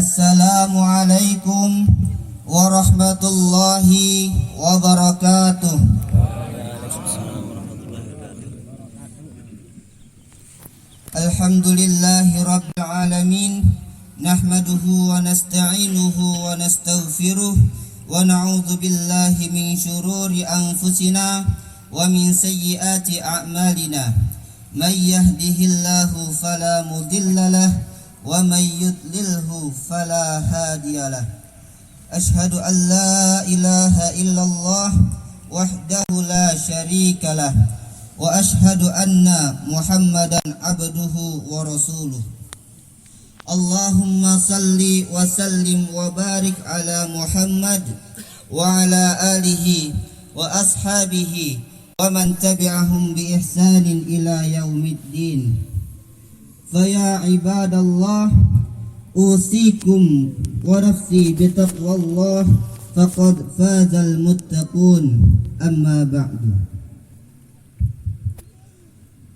Assalamualaikum warahmatullahi wabarakatuh. Alhamdulillahi rabbil alamin. Nahmaduhu wa nasta'inuhu wa nastaghfiruh wa na'udzu billahi min syururi anfusina wa min sayyiati a'malina. May yahdihillahu fala mudilla lahu wa may yudlilhu fala hadiyalah. Ashhadu an la ilaha illallah wahdahu la syarikalah wa ashhadu anna Muhammadan abduhu wa rasuluh. Allahumma salli wa sallim wa barik ala Muhammad wa ala alihi wa ashabihi wa man tabi'ahum bi ihsanin ila yaumiddin. Faya ibadallah, usikum wa nafsi bitaqwallah faqad fazal muttaqun. Amma ba'du.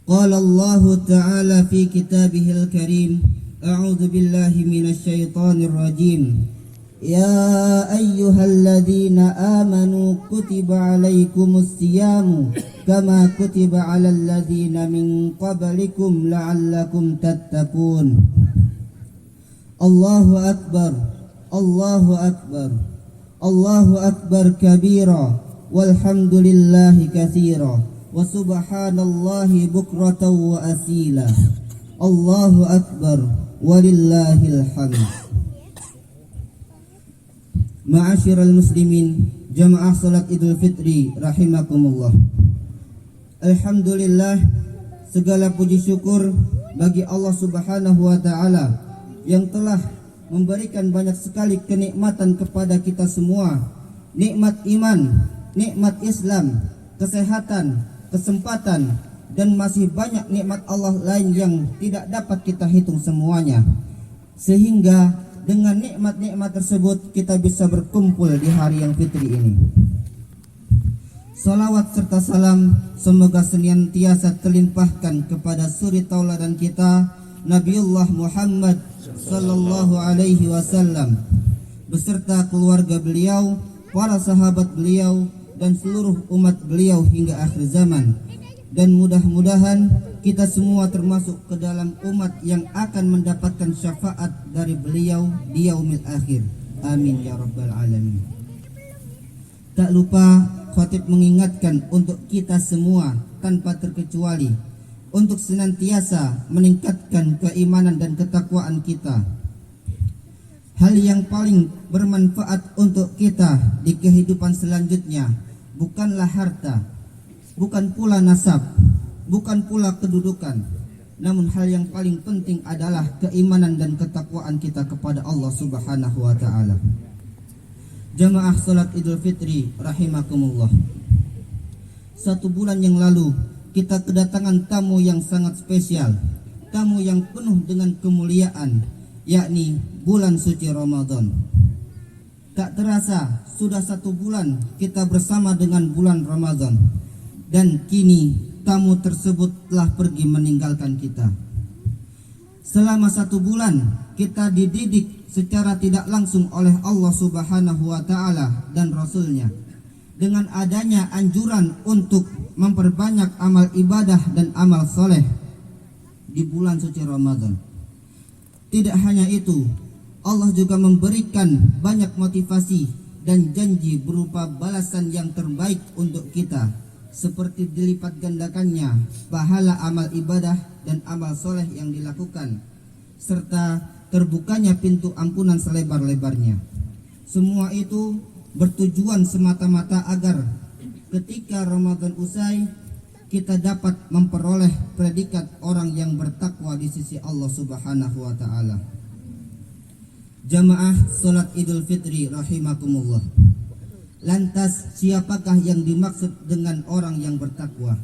Qala Allah ta'ala fi kitabihil karim, a'udzu billahi minasy syaithanir rajim. Ya ayyuhalladzina amanu kutiba alaikumus siyamu kama kutiba alal ladzina min qablikum la'allakum tattaqun. Allahu akbar, Allahu akbar, Allahu akbar kabira, walhamdulillahi katsira, wa subhanallahi bukratan wa asila. Allahu akbar, walillahil hamd. Ma'asyiral muslimin, jamaah salat Idul Fitri rahimakumullah. Alhamdulillah, segala puji syukur bagi Allah Subhanahu wa taala yang telah memberikan banyak sekali kenikmatan kepada kita semua. Nikmat iman, nikmat Islam, kesehatan, kesempatan, dan masih banyak nikmat Allah lain yang tidak dapat kita hitung semuanya. Sehingga dengan nikmat-nikmat tersebut kita bisa berkumpul di hari yang fitri ini. Salawat serta salam semoga senantiasa terlimpahkan kepada suri tauladan kita Nabiullah Muhammad sallallahu alaihi wasallam beserta keluarga beliau, para sahabat beliau, dan seluruh umat beliau hingga akhir zaman. Dan mudah-mudahan kita semua termasuk ke dalam umat yang akan mendapatkan syafaat dari beliau di yaumil akhir. Amin ya rabbal alamin. Tak lupa khatib mengingatkan untuk kita semua tanpa terkecuali untuk senantiasa meningkatkan keimanan dan ketakwaan kita. Hal yang paling bermanfaat untuk kita di kehidupan selanjutnya bukanlah harta, bukan pula nasab, bukan pula kedudukan, namun hal yang paling penting adalah keimanan dan ketakwaan kita kepada Allah Subhanahu wa taala. Jamaah salat Idul Fitri rahimakumullah. 1 bulan yang lalu kita kedatangan tamu yang sangat spesial, tamu yang penuh dengan kemuliaan, yakni bulan suci Ramadan. Tak terasa sudah 1 bulan kita bersama dengan bulan Ramadan. Dan kini tamu tersebut telah pergi meninggalkan kita. Selama 1 bulan kita dididik secara tidak langsung oleh Allah Subhanahu wa taala dan Rasulnya dengan adanya anjuran untuk memperbanyak amal ibadah dan amal soleh di bulan suci Ramadan. Tidak hanya itu, Allah juga memberikan banyak motivasi dan janji berupa balasan yang terbaik untuk kita, seperti dilipat gandakannya pahala amal ibadah dan amal soleh yang dilakukan, serta terbukanya pintu ampunan selebar-lebarnya. Semua itu bertujuan semata-mata agar ketika Ramadan usai kita dapat memperoleh predikat orang yang bertakwa di sisi Allah Subhanahu wa taala. Jamaah salat Idul Fitri rahimakumullah. Lantas siapakah yang dimaksud dengan orang yang bertakwa?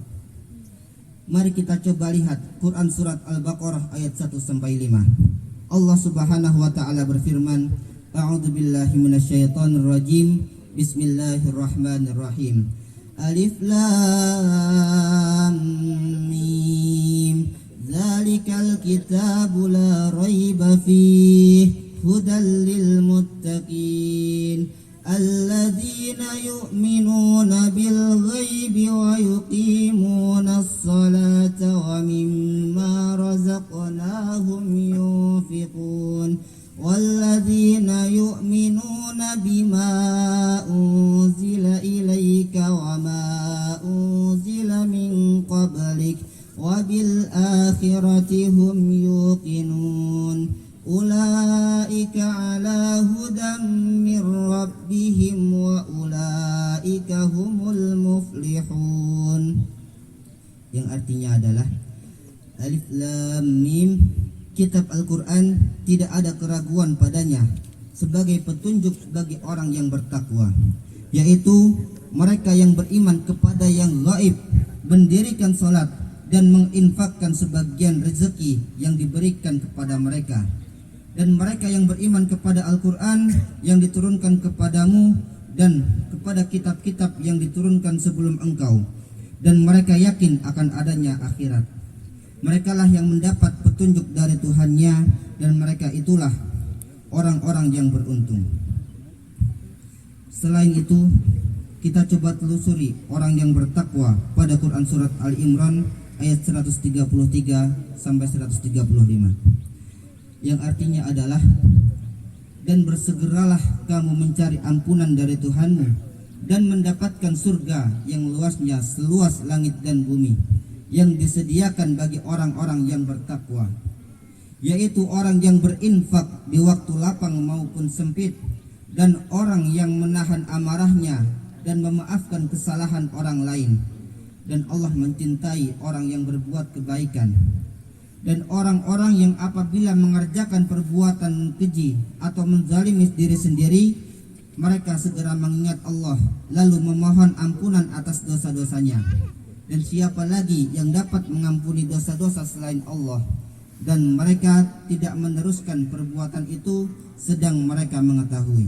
Mari kita coba lihat Quran surat Al-Baqarah ayat 1 sampai 5. Allah Subhanahu wa taala berfirman, A'udzu billahi minasyaitonir rajim. Bismillahirrahmanirrahim. Alif lam mim. Dzalikal kitabu la raiba fihi هدى للمتقين الذين يؤمنون بالغيب ويقيمون الصلاة ومما رزقناهم ينفقون والذين يؤمنون بما أنزل إليك وما أنزل من قبلك وبالآخرة هم يوقنون أولئك على هدى من ربهم وأولئك هم المفلحون. Yang artinya adalah Alif Lam Mim, kitab Al-Quran tidak ada keraguan padanya sebagai petunjuk bagi orang yang bertakwa, yaitu mereka yang beriman kepada yang gaib, mendirikan salat dan menginfakkan sebagian rezeki yang diberikan kepada mereka, dan mereka yang beriman kepada Al-Quran yang diturunkan kepadamu dan kepada kitab-kitab yang diturunkan sebelum engkau, dan mereka yakin akan adanya akhirat. Merekalah yang mendapat petunjuk dari Tuhannya, dan mereka itulah orang-orang yang beruntung. Selain itu, kita coba telusuri orang yang bertakwa pada Quran surat Al-Imran ayat 133 sampai 135, yang artinya adalah, dan bersegeralah kamu mencari ampunan dari Tuhanmu dan mendapatkan surga yang luasnya seluas langit dan bumi, yang disediakan bagi orang-orang yang bertakwa, yaitu orang yang berinfak di waktu lapang maupun sempit, dan orang yang menahan amarahnya dan memaafkan kesalahan orang lain. Dan Allah mencintai orang yang berbuat kebaikan. Dan orang-orang yang apabila mengerjakan perbuatan keji atau menzalimi diri sendiri, mereka segera mengingat Allah lalu memohon ampunan atas dosa-dosanya. Dan siapa lagi yang dapat mengampuni dosa-dosa selain Allah? Dan mereka tidak meneruskan perbuatan itu sedang mereka mengetahui.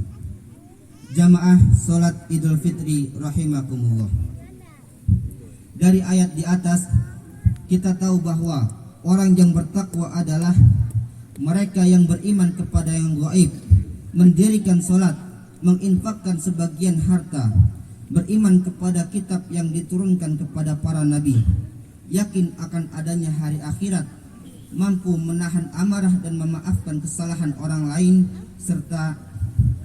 Jamaah salat Idul Fitri rahimakumullah. Dari ayat di atas kita tahu bahwa orang yang bertakwa adalah mereka yang beriman kepada yang gaib, mendirikan salat, menginfakkan sebagian harta, beriman kepada kitab yang diturunkan kepada para nabi, yakin akan adanya hari akhirat, mampu menahan amarah dan memaafkan kesalahan orang lain, serta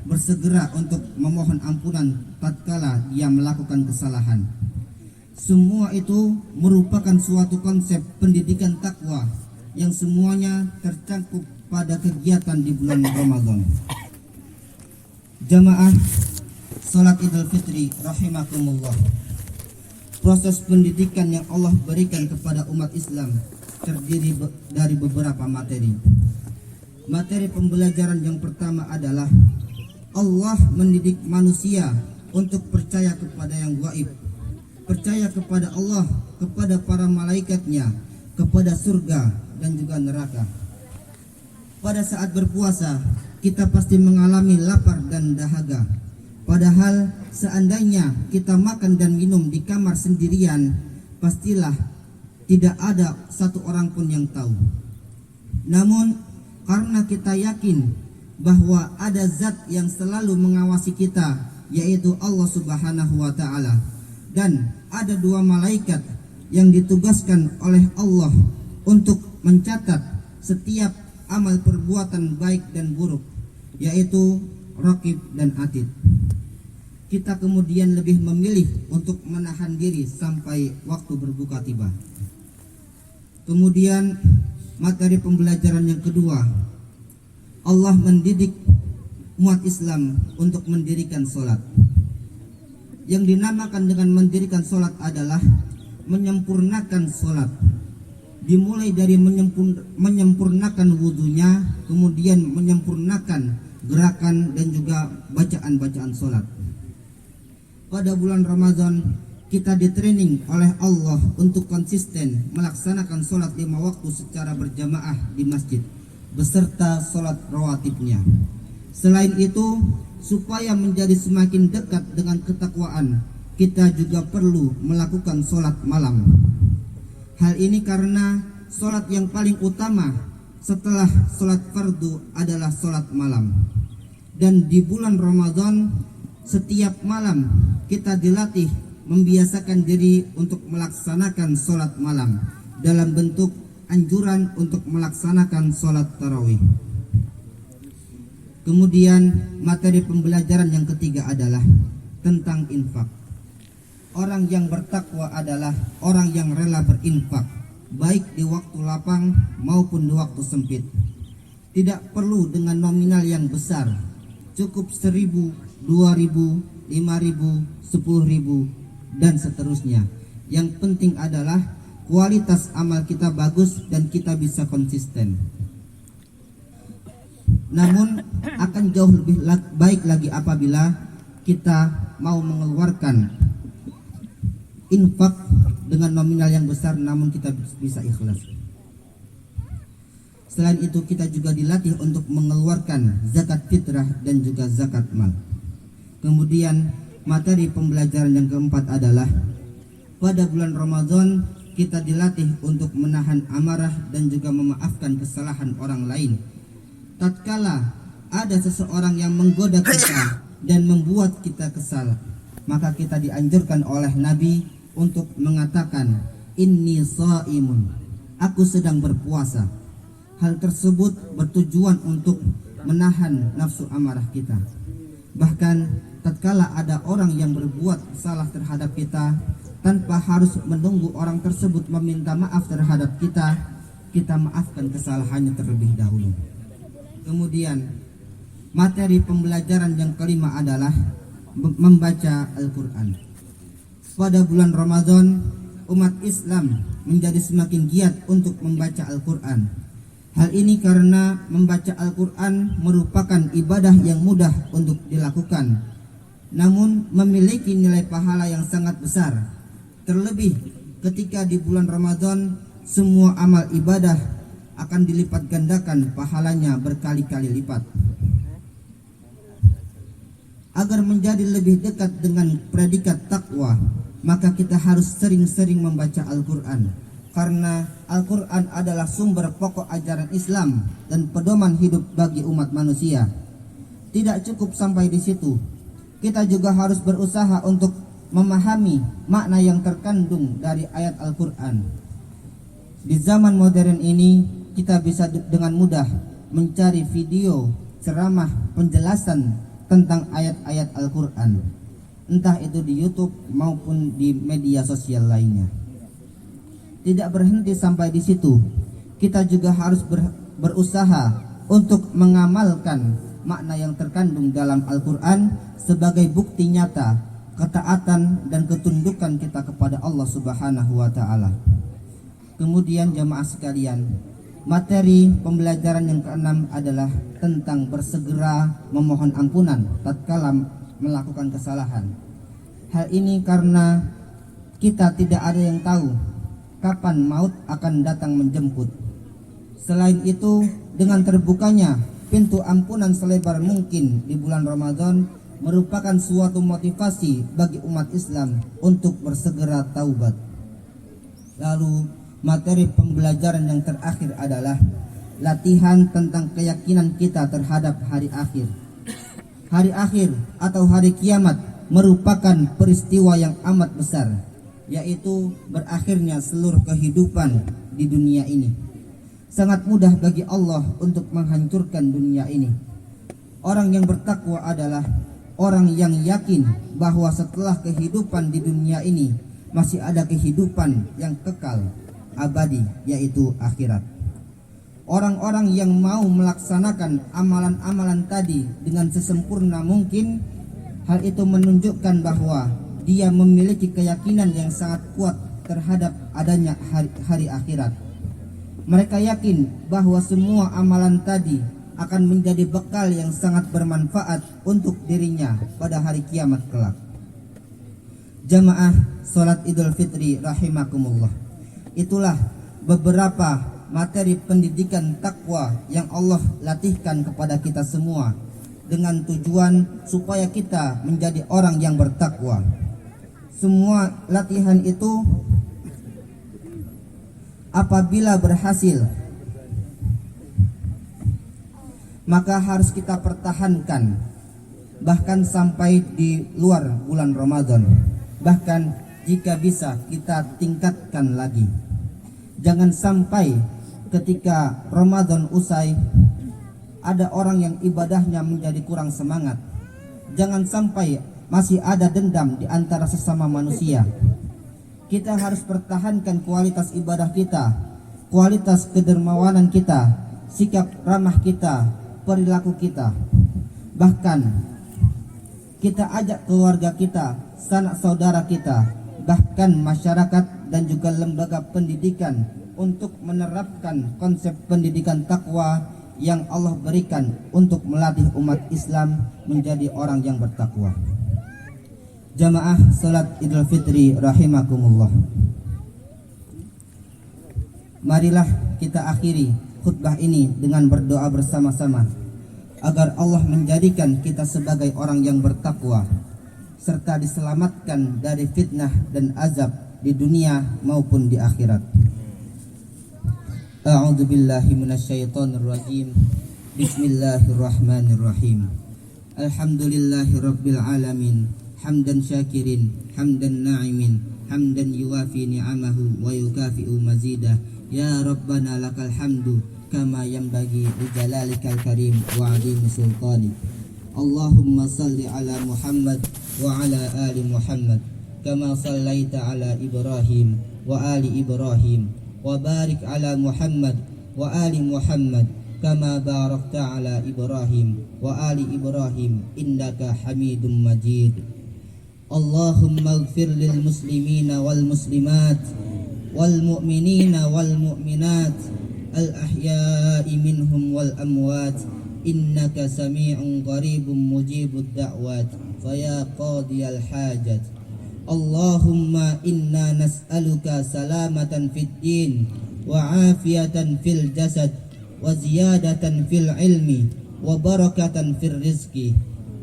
bersegera untuk memohon ampunan tatkala dia melakukan kesalahan. Semua itu merupakan suatu konsep pendidikan takwa yang semuanya tercakup pada kegiatan di bulan Ramadan. Jamaah salat Idul Fitri rahimakumullah. Proses pendidikan yang Allah berikan kepada umat Islam terdiri dari beberapa materi. Materi pembelajaran yang pertama adalah Allah mendidik manusia untuk percaya kepada yang gaib, percaya kepada Allah, kepada para malaikatnya, kepada surga dan juga neraka. Pada saat berpuasa, kita pasti mengalami lapar dan dahaga. Padahal seandainya kita makan dan minum di kamar sendirian, pastilah tidak ada satu orang pun yang tahu. Namun karena kita yakin bahwa ada zat yang selalu mengawasi kita, yaitu Allah Subhanahu wa Ta'ala, dan ada dua malaikat yang ditugaskan oleh Allah untuk mencatat setiap amal perbuatan baik dan buruk, yaitu Raqib dan Atid. Kita kemudian lebih memilih untuk menahan diri sampai waktu berbuka tiba. Kemudian materi pembelajaran yang kedua, Allah mendidik umat Islam untuk mendirikan sholat. Yang dinamakan dengan mendirikan sholat adalah menyempurnakan sholat. Dimulai dari menyempurnakan wudhunya, kemudian menyempurnakan gerakan dan juga bacaan-bacaan sholat. Pada bulan Ramadan kita ditraining oleh Allah untuk konsisten melaksanakan sholat 5 waktu secara berjamaah di masjid beserta sholat rawatibnya. Selain itu, supaya menjadi semakin dekat dengan ketakwaan, kita juga perlu melakukan sholat malam. Hal ini karena sholat yang paling utama setelah sholat fardu adalah sholat malam. Dan di bulan Ramadan setiap malam kita dilatih membiasakan diri untuk melaksanakan sholat malam dalam bentuk anjuran untuk melaksanakan sholat tarawih. Kemudian materi pembelajaran yang ketiga adalah tentang infak. Orang yang bertakwa adalah orang yang rela berinfak, baik di waktu lapang maupun di waktu sempit. Tidak perlu dengan nominal yang besar, cukup 1.000, 2.000, 5.000, 10.000 dan seterusnya. Yang penting adalah kualitas amal kita bagus dan kita bisa konsisten. Namun akan jauh lebih baik lagi apabila kita mau mengeluarkan infak dengan nominal yang besar namun kita bisa ikhlas. Selain itu kita juga dilatih untuk mengeluarkan zakat fitrah dan juga zakat mal. Kemudian materi pembelajaran yang keempat adalah pada bulan Ramadan kita dilatih untuk menahan amarah dan juga memaafkan kesalahan orang lain. Tatkala ada seseorang yang menggoda kita dan membuat kita kesal, maka kita dianjurkan oleh Nabi untuk mengatakan inni shaimun, aku sedang berpuasa. Hal tersebut bertujuan untuk menahan nafsu amarah kita. Bahkan tatkala ada orang yang berbuat salah terhadap kita, tanpa harus menunggu orang tersebut meminta maaf terhadap kita, kita maafkan kesalahannya terlebih dahulu. Kemudian materi pembelajaran yang kelima adalah membaca Al-Quran. Pada bulan Ramadan, umat Islam menjadi semakin giat untuk membaca Al-Quran. Hal ini karena membaca Al-Quran merupakan ibadah yang mudah untuk dilakukan, namun memiliki nilai pahala yang sangat besar. Terlebih ketika di bulan Ramadan, semua amal ibadah akan dilipat gandakan pahalanya berkali-kali lipat. Agar menjadi lebih dekat dengan predikat takwa, maka kita harus sering-sering membaca Al-Quran, karena Al-Quran adalah sumber pokok ajaran Islam dan pedoman hidup bagi umat manusia. Tidak cukup sampai di situ, kita juga harus berusaha untuk memahami makna yang terkandung dari ayat Al-Quran. Di zaman modern ini kita bisa dengan mudah mencari video ceramah penjelasan tentang ayat-ayat Al-Quran, entah itu di YouTube maupun di media sosial lainnya. Tidak berhenti sampai di situ, kita juga harus berusaha untuk mengamalkan makna yang terkandung dalam Al-Quran sebagai bukti nyata ketaatan dan ketundukan kita kepada Allah Subhanahu wa Ta'ala. Kemudian jamaah sekalian, materi pembelajaran yang keenam adalah tentang bersegera memohon ampunan tatkala melakukan kesalahan. Hal ini karena kita tidak ada yang tahu kapan maut akan datang menjemput. Selain itu, dengan terbukanya pintu ampunan selebar mungkin di bulan Ramadan merupakan suatu motivasi bagi umat Islam untuk bersegera taubat. Lalu materi pembelajaran yang terakhir adalah latihan tentang keyakinan kita terhadap hari akhir. Hari akhir atau hari kiamat merupakan peristiwa yang amat besar, yaitu berakhirnya seluruh kehidupan di dunia ini. Sangat mudah bagi Allah untuk menghancurkan dunia ini. Orang yang bertakwa adalah orang yang yakin bahwa setelah kehidupan di dunia ini masih ada kehidupan yang kekal abadi, yaitu akhirat. Orang-orang yang mau melaksanakan amalan-amalan tadi dengan sesempurna mungkin, hal itu menunjukkan bahwa dia memiliki keyakinan yang sangat kuat terhadap adanya hari akhirat. Mereka yakin bahwa semua amalan tadi akan menjadi bekal yang sangat bermanfaat untuk dirinya pada hari kiamat kelak. Jamaah salat Idul Fitri rahimakumullah. Itulah beberapa materi pendidikan takwa yang Allah latihkan kepada kita semua dengan tujuan supaya kita menjadi orang yang bertakwa. Semua latihan itu apabila berhasil maka harus kita pertahankan bahkan sampai di luar bulan Ramadan. Bahkan jika bisa kita tingkatkan lagi. Jangan sampai ketika Ramadan usai ada orang yang ibadahnya menjadi kurang semangat. Jangan sampai masih ada dendam di antara sesama manusia. Kita harus pertahankan kualitas ibadah kita, kualitas kedermawanan kita, sikap ramah kita, perilaku kita. Bahkan kita ajak keluarga kita, sanak saudara kita, bahkan masyarakat dan juga lembaga pendidikan untuk menerapkan konsep pendidikan takwa yang Allah berikan untuk melatih umat Islam menjadi orang yang bertakwa. Jamaah salat Idul Fitri rahimakumullah. Marilah kita akhiri khutbah ini dengan berdoa bersama-sama agar Allah menjadikan kita sebagai orang yang bertakwa serta diselamatkan dari fitnah dan azab di dunia maupun di akhirat. A'udzu billahi minasyaitonir rajim. Bismillahirrahmanirrahim. Alhamdulillahirabbil alamin. Hamdan syakirin, hamdan na'imin, hamdan yuwafi ni'amahu wa yukafi'u mazidah. Ya Rabbana lakal hamdu kama yanbaghi li jalalikal karim wa 'azimi sultanik. Allahumma salli ala Muhammad wa ala ali Muhammad kama sallaita ala Ibrahim wa ali Ibrahim wa barik ala Muhammad wa ali Muhammad kama barakta ala Ibrahim wa ali Ibrahim innaka Hamidum Majid. Allahumma ighfir lil muslimina wal muslimat wal mu'minina wal mu'minat al ahya'i minhum wal amwat innaka sami'un qaribun mujibud da'wat faya qadiyal hajat. Allahumma inna nas'aluka salamatan fid din wa afiyatan fil jasad wa ziyadatan fil ilmi wa barakatan fil rizqi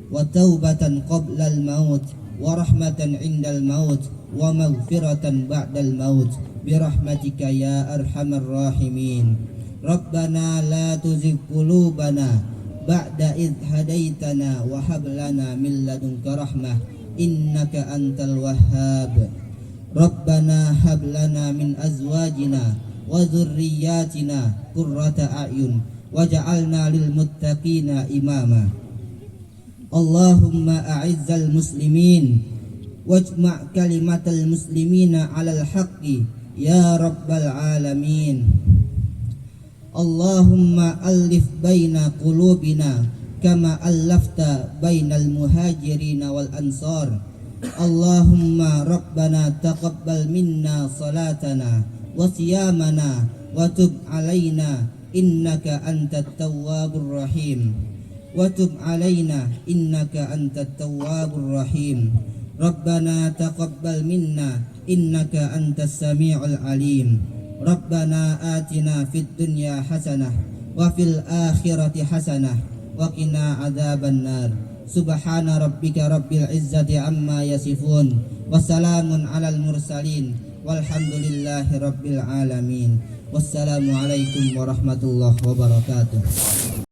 wa taubatan qabla al maut wa rahmatan indal maut wa maghfiratan ba'dal maut birahmatika ya arhamar rahimin. Rabbana la tuzigh qulubana ba'da idh hadaitana wa hab lana min ladunka rahmah innaka antal wahhab. Rabbana hab lana min azwajina wa dhurriyyatina qurrata a'yun waj'alna lil muttaqina imama. Allahumma a'izzal muslimin wajma' kalimatal muslimina 'alal haqqi ya rabbal alamin. Allahumma alif baina qulubina kama allafta bainal muhajirin wal ansar. Allahumma rabbana taqabbal minna salatana wa siyamana wa tub alaina innaka antat tawwabur rahim. Wa tub alaina innaka antat tawwabur rahim. Rabbana taqabbal minna innaka antas sami'ul alim. Rabbana atina fid dunya hasanah wa fil akhirati hasanah wa qina adzaban nar. Subhana rabbika rabbil izzati amma yasifun wa salamun alal mursalin walhamdulillahi rabbil alamin. Wassalamu alaikum warahmatullahi wabarakatuh.